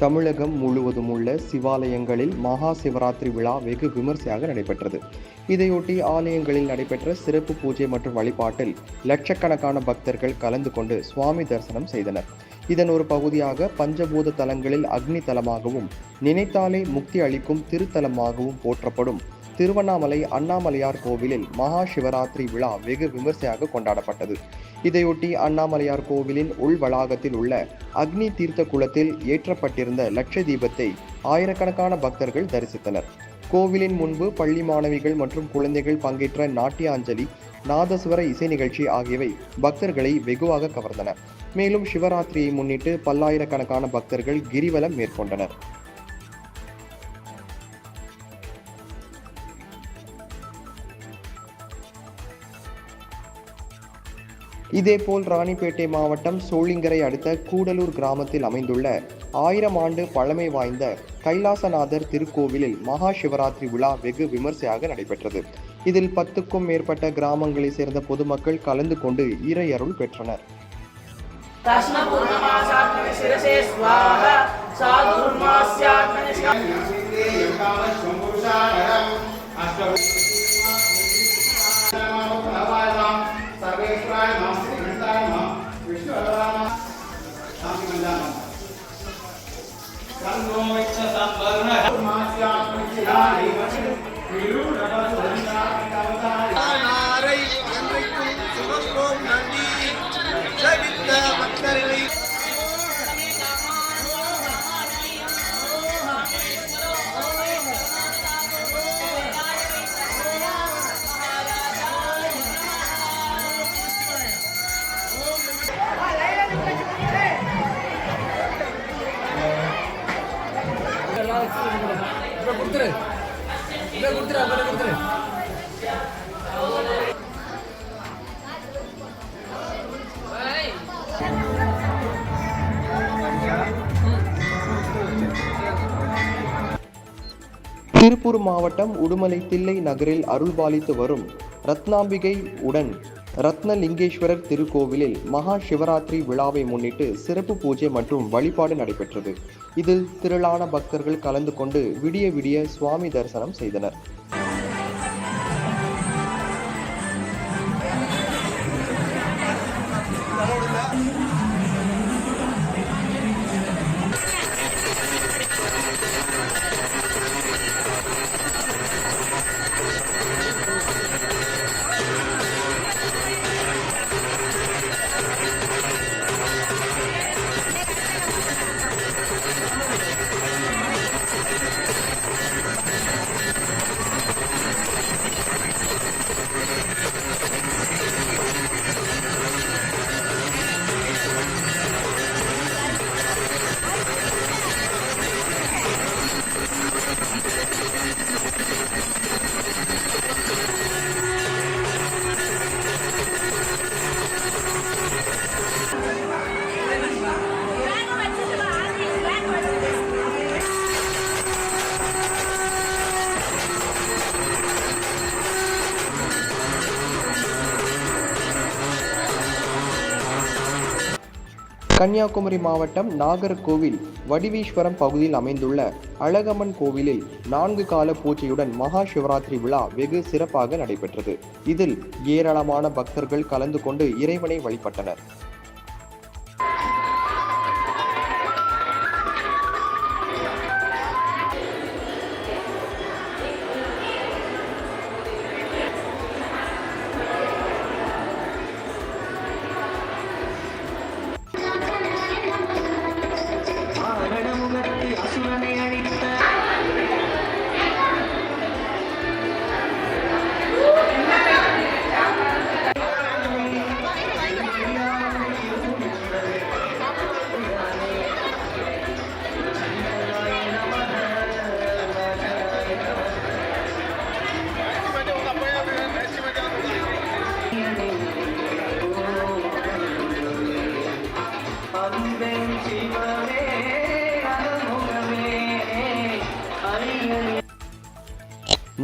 தமிழகம் முழுவதும் உள்ள சிவாலயங்களில் மகா சிவராத்திரி விழா வெகு விமர்சையாக நடைபெற்றது. இதையொட்டி ஆலயங்களில் நடைபெற்ற சிறப்பு பூஜை மற்றும் வழிபாட்டில் லட்சக்கணக்கான பக்தர்கள் கலந்து கொண்டு சுவாமி தரிசனம் செய்தனர். இதன் ஒரு பகுதியாக பஞ்சபூத தலங்களில் அக்னி தலமாகவும் நினைத்தாலே முக்தி அளிக்கும் திருத்தலமாகவும் போற்றப்படும் திருவண்ணாமலை அண்ணாமலையார் கோவிலில் மகா சிவராத்திரி விழா வெகு விமர்சையாக கொண்டாடப்பட்டது. இதையொட்டி அண்ணாமலையார் கோவிலின் உள் வளாகத்தில் உள்ள அக்னி தீர்த்த குளத்தில் ஏற்றப்பட்டிருந்த லட்ச தீபத்தை ஆயிரக்கணக்கான பக்தர்கள் தரிசித்தனர். கோவிலின் முன்பு பள்ளி மாணவிகள் மற்றும் குழந்தைகள் பங்கேற்ற நாட்டியாஞ்சலி, நாதஸ்வர இசை நிகழ்ச்சி ஆகியவை பக்தர்களை வெகுவாக கவர்ந்தன. மேலும் சிவராத்திரியை முன்னிட்டு பல்லாயிரக்கணக்கான பக்தர்கள் கிரிவலம் மேற்கொண்டனர். இதேபோல் ராணிப்பேட்டை மாவட்டம் சோளிங்கரை அடுத்த கூடலூர் கிராமத்தில் அமைந்துள்ள 1000 ஆண்டு பழமை வாய்ந்த கைலாசநாதர் திருக்கோவிலில் மகா சிவராத்திரி விழா வெகு விமர்சையாக நடைபெற்றது. இதில் 10க்கும் மேற்பட்ட கிராமங்களை சேர்ந்த பொதுமக்கள் கலந்து கொண்டு இறையருள் பெற்றனர். திருப்பூர் மாவட்டம் உடுமலை தில்லை நகரில் அருள்பாலித்து வரும் ரத்னாம்பிகை உடன் ரத்னலிங்கேஸ்வரர் திருக்கோவிலில் மகா சிவராத்திரி விழாவை முன்னிட்டு சிறப்பு பூஜை மற்றும் வழிபாடு நடைபெற்றது. இதில் திரளான பக்தர்கள் கலந்து கொண்டு விடிய விடிய சுவாமி தரிசனம் செய்தனர். கன்னியாகுமரி மாவட்டம் நாகர்கோவில் வடிவீஸ்வரம் பகுதியில் அமைந்துள்ள அழகம்மன் கோவிலில் 4 கால பூஜையுடன் மகா சிவராத்திரி விழா வெகு சிறப்பாக நடைபெற்றது. இதில் ஏராளமான பக்தர்கள் கலந்து கொண்டு இறைவனை வழிபட்டனர்.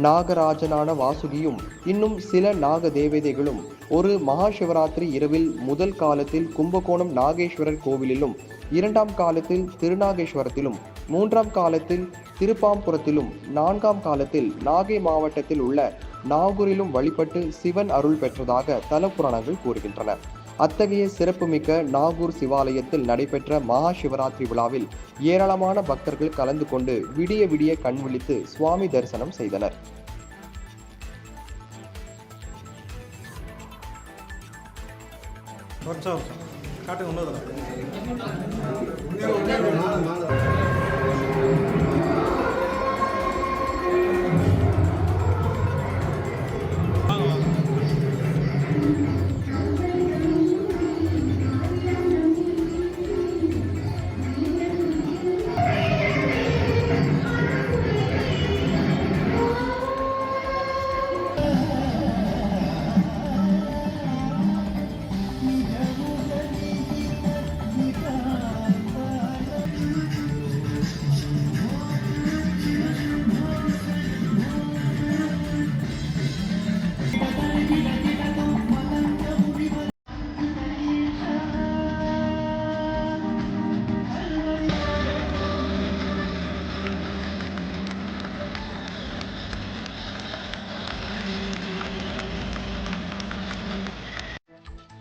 நாகராஜனான வாசுகியும் இன்னும் சில நாக தேவதைகளும் ஒரு மகா சிவராத்திரி இரவில் முதல் காலத்தில் கும்பகோணம் நாகேஸ்வரர் கோவிலிலும் இரண்டாம் காலத்தில் திருநாகேஸ்வரத்திலும், மூன்றாம் காலத்தில் திருப்பாம்புரத்திலும், நான்காம் காலத்தில் நாகை மாவட்டத்தில் உள்ள நாகூரிலும் வழிபட்டு சிவன் அருள் பெற்றதாக தலப்புராணங்கள் கூறுகின்றன. அத்தகைய சிறப்புமிக்க நாகூர் சிவாலயத்தில் நடைபெற்ற மகா சிவராத்திரி விழாவில் ஏராளமான பக்தர்கள் கலந்து கொண்டு விடிய விடிய கண் விழித்து சுவாமி தரிசனம் செய்தனர்.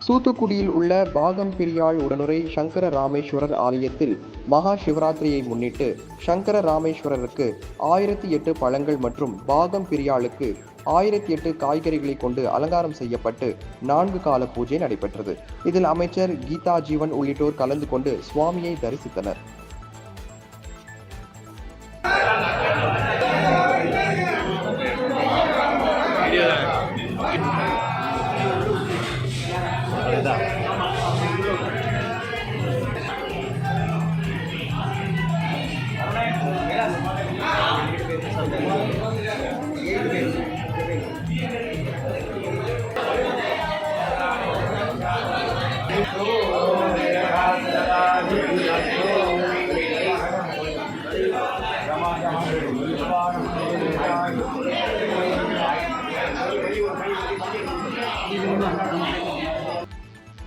தூத்துக்குடியில் உள்ள பாகம்பிரியாள் உடனுரை சங்கர ராமேஸ்வரர் ஆலயத்தில் மகா சிவராத்திரியை முன்னிட்டு சங்கர ராமேஸ்வரருக்கு 1008 பழங்கள் மற்றும் பாகம்பிரியாளுக்கு 1008 காய்கறிகளை கொண்டு அலங்காரம் செய்யப்பட்டு 4 கால பூஜை நடைபெற்றது. இதில் அமைச்சர் கீதா ஜீவன் உள்ளிட்டோர் கலந்து கொண்டு சுவாமியை தரிசித்தனர்.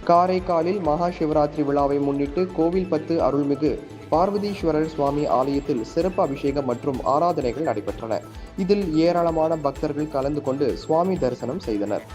காரைக்காலில் மகா சிவராத்திரி விழாவை முன்னிட்டு கோவில் 10 அருள்மிகு பார்வதீஸ்வரர் சுவாமி ஆலயத்தில் சிறப்பு அபிஷேகம் மற்றும் ஆராதனைகள் நடைபெற்றன. இதில் ஏராளமான பக்தர்கள் கலந்து கொண்டு சுவாமி தரிசனம் செய்தனர்.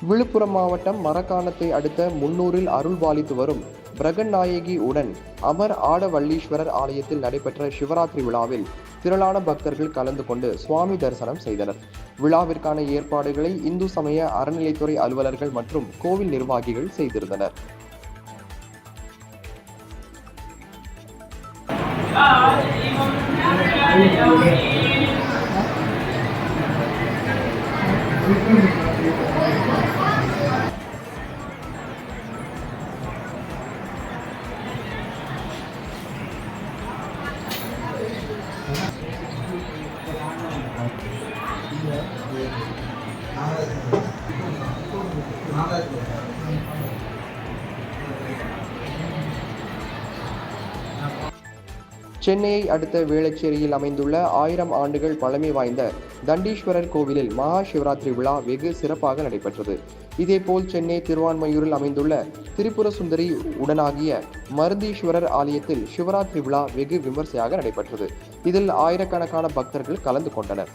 விழுப்புரம் மாவட்டம் மரக்காணத்தை அடுத்த முன்னூரில் அருள்பாலித்து வரும் பிரகன்நாயகி உடன் அமர் ஆடவள்ளீஸ்வரர் ஆலயத்தில் நடைபெற்ற சிவராத்திரி விழாவில் திரளான பக்தர்கள் கலந்து கொண்டு சுவாமி தரிசனம் செய்தனர். விழாவிற்கான ஏற்பாடுகளை இந்து சமய அறநிலைத்துறை அலுவலர்கள் மற்றும் கோவில் நிர்வாகிகள் செய்திருந்தனர். சென்னையை அடுத்த வேளச்சேரியில் அமைந்துள்ள 1000 ஆண்டுகள் பழமை வாய்ந்த தண்டீஸ்வரர் கோவிலில் மகா சிவராத்திரி விழா வெகு சிறப்பாக நடைபெற்றது. இதேபோல் சென்னை திருவான்மையூரில் அமைந்துள்ள திரிபுர சுந்தரி உடனாகிய மருந்தீஸ்வரர் ஆலயத்தில் சிவராத்திரி விழா வெகு விமர்சையாக நடைபெற்றது. இதில் ஆயிரக்கணக்கான பக்தர்கள் கலந்து கொண்டனர்.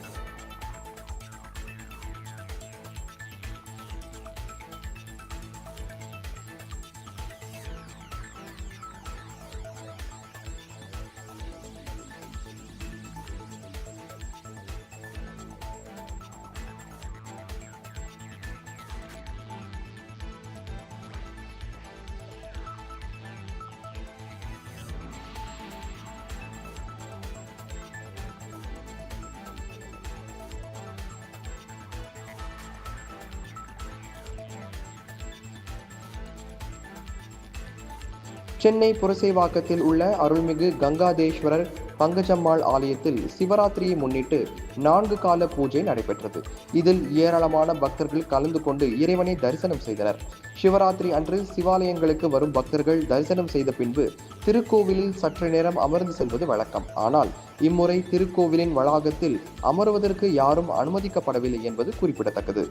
சென்னை புரசைவாக்கத்தில் உள்ள அருள்மிகு கங்காதேஸ்வரர் பங்கஜம்மாள் ஆலயத்தில் சிவராத்திரியை முன்னிட்டு 4 கால பூஜை நடைபெற்றது. இதில் ஏராளமான பக்தர்கள் கலந்து கொண்டு இறைவனை தரிசனம் செய்தனர். சிவராத்திரி அன்று சிவாலயங்களுக்கு வரும் பக்தர்கள் தரிசனம் செய்த பின்பு திருக்கோவிலில் சற்று நேரம் அமர்ந்து செல்வது வழக்கம். ஆனால் இம்முறை திருக்கோவிலின் வளாகத்தில் அமர்வதற்கு யாரும் அனுமதிக்கப்படவில்லை என்பது குறிப்பிடத்தக்கது.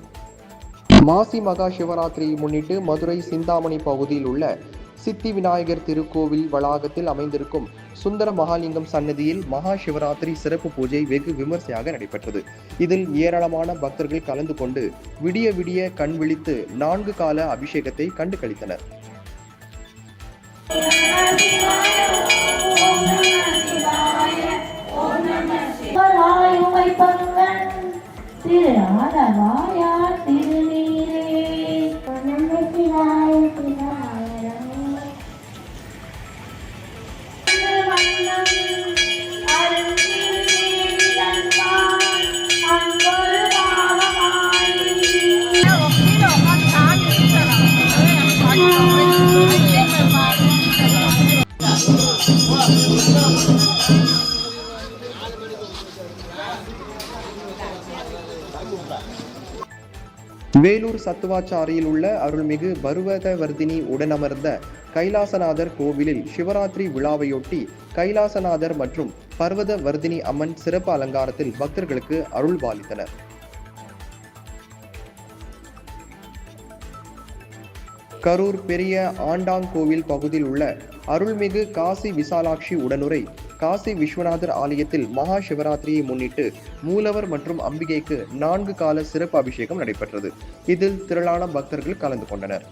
மாசி மகா சிவராத்திரியை முன்னிட்டு மதுரை சிந்தாமணி பகுதியில் உள்ள சித்தி விநாயகர் திருக்கோவில் வளாகத்தில் அமைந்திருக்கும் சுந்தர மகாலிங்கம் சன்னதியில் மகா சிவராத்திரி சிறப்பு பூஜை வெகு விமர்சையாக நடைபெற்றது. இதில் ஏராளமான பக்தர்கள் கலந்து கொண்டு விடிய விடிய கண் விழித்து 4 கால அபிஷேகத்தை கண்டு களித்தனர். வேலூர் சத்துவாச்சாரியில் உள்ள அருள்மிகு பருவதவர்தினி உடனமர்ந்த கைலாசநாதர் கோவிலில் சிவராத்திரி விழாவையொட்டி கைலாசநாதர் மற்றும் பர்வதவர்தினி அம்மன் சிறப்பு அலங்காரத்தில் பக்தர்களுக்கு அருள் பாலித்தனர். கரூர் பெரிய ஆண்டாங்கோவில் பகுதியில் உள்ள அருள்மிகு காசி விசாலாட்சி உடனுரை காசி விஸ்வநாதர் ஆலயத்தில் மகா சிவராத்திரியை முன்னிட்டு மூலவர் மற்றும் அம்பிகைக்கு 4 கால சிறப்பு அபிஷேகம் நடைபெற்றது. இதில் திரளான பக்தர்கள் கலந்து கொண்டனர்.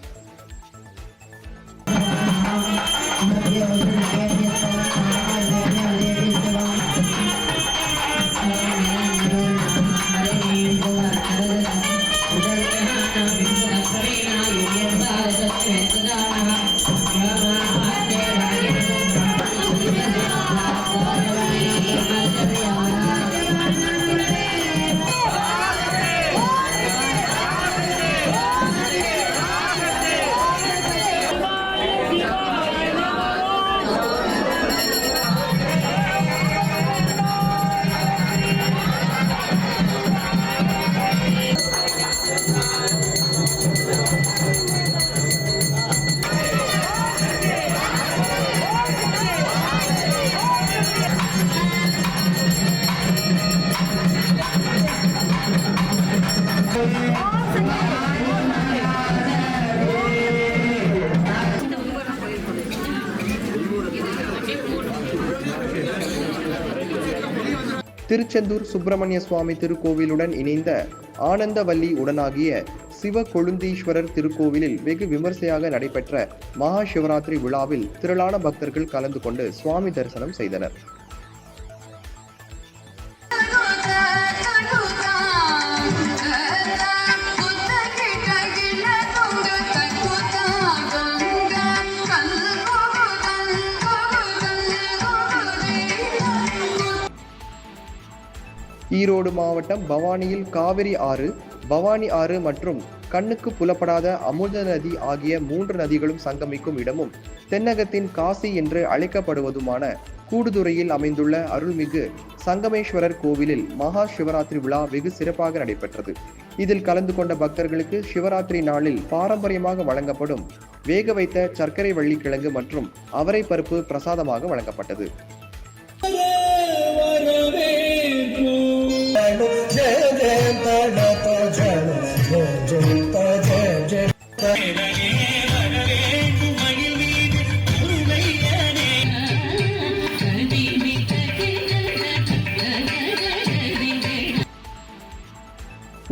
திருச்செந்தூர் சுப்பிரமணிய சுவாமி திருக்கோவிலுடன் இணைந்த ஆனந்தவல்லி உடனாகிய சிவ கொழுந்தீஸ்வரர் திருக்கோவிலில் வெகு விமர்சையாக நடைபெற்ற மகா சிவராத்திரி விழாவில் திரளான பக்தர்கள் கலந்து கொண்டு சுவாமி தரிசனம் செய்தனர். ஈரோடு மாவட்டம் பவானியில் காவிரி ஆறு, பவானி ஆறு மற்றும் கண்ணுக்கு புலப்படாத அமுத நதி ஆகிய 3 நதிகளும் சங்கமிக்கும் இடமும் தென்னகத்தின் காசி என்று அழைக்கப்படுவதுமான கூடுதுறையில் அமைந்துள்ள அருள்மிகு சங்கமேஸ்வரர் கோவிலில் மகா சிவராத்திரி விழா வெகு சிறப்பாக நடைபெற்றது. இதில் கலந்து கொண்ட பக்தர்களுக்கு சிவராத்திரி நாளில் பாரம்பரியமாக வழங்கப்படும் வேக வைத்த சர்க்கரை வள்ளிக்கிழங்கு மற்றும் அவரை பருப்பு பிரசாதமாக வழங்கப்பட்டது.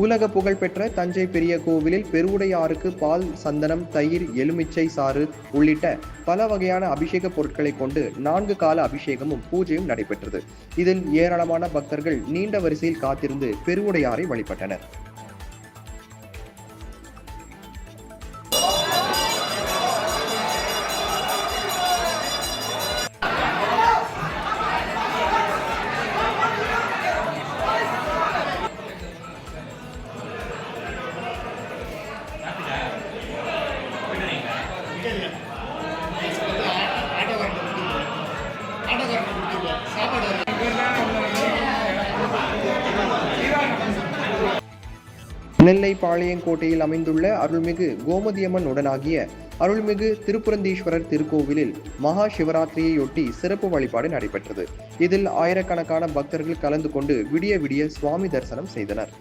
உலக புகழ்பெற்ற தஞ்சை பெரிய கோவிலில் பெருவுடையாருக்கு பால், சந்தனம், தயிர், எலுமிச்சை சாறு உள்ளிட்ட பல வகையான அபிஷேக பொருட்களை கொண்டு 4 கால அபிஷேகமும் பூஜையும் நடைபெற்றது. இதில் ஏராளமான பக்தர்கள் நீண்ட வரிசையில் காத்திருந்து பெருவுடையாரை வழிபட்டனர். நெல்லை பாளையங்கோட்டையில் அமைந்துள்ள அருள்மிகு கோமதியம்மன் உடனாகிய அருள்மிகு திருப்புரந்தீஸ்வரர் திருக்கோவிலில் மகா சிவராத்திரியையொட்டி சிறப்பு வழிபாடு நடைபெற்றது. இதில் ஆயிரக்கணக்கான பக்தர்கள் கலந்து கொண்டு விடிய விடிய சுவாமி தரிசனம் செய்தனர்.